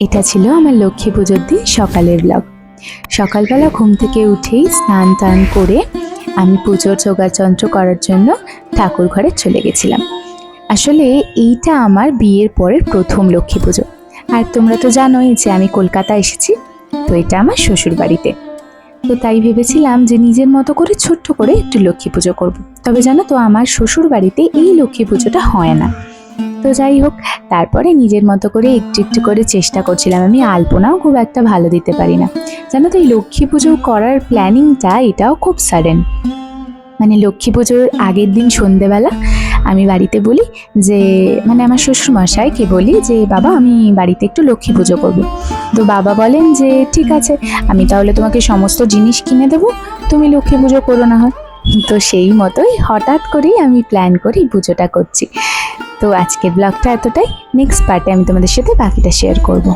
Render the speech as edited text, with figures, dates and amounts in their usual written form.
এটা ছিল আমার লক্ষ্মী পুজোর দিন সকালের ব্লগ। সকালবেলা ঘুম থেকে উঠেই স্নান টান করে আমি পুজোর যোগাযন্ত্র করার জন্য ঠাকুর ঘরে চলে গেছিলাম। আসলে এইটা আমার বিয়ের পরের প্রথম লক্ষ্মী পুজো। আর তোমরা তো জানোই যে আমি কলকাতা এসেছি, তো এটা আমার শ্বশুর বাড়িতে। তো তাই ভেবেছিলাম যে নিজের মতো করে ছোট্ট করে একটু লক্ষ্মী পুজো করব। তবে জানো তো, আমার শ্বশুর বাড়িতে এই লক্ষ্মী পুজোটা হয় না। তো যাই হোক, তারপরে নিজের মতো করে একটু একটু করে চেষ্টা করছিলাম। আমি আলপনাও খুব একটা ভালো দিতে পারি না, জানো তো। এই লক্ষ্মী পুজো করার প্ল্যানিংটা এটাও খুব সাডেন। মানে লক্ষ্মী পুজোর আগের দিন সন্ধেবেলা আমি বাড়িতে বলি যে, মানে আমার শ্বশুর মশাইকে বলি যে, বাবা আমি বাড়িতে একটু লক্ষ্মী পুজো করবো। তো বাবা বলেন যে ঠিক আছে, আমি তাহলে তোমাকে সমস্ত জিনিস কিনে দেবো, তুমি লক্ষ্মী পুজো করো না হয়। তো সেই মতোই হঠাৎ করেই আমি প্ল্যান করি পুজোটা করছি। তো আজকের ব্লগটা এতটাই। নেক্সট পার্টে আমি তোমাদের সাথে বাকিটা শেয়ার করব।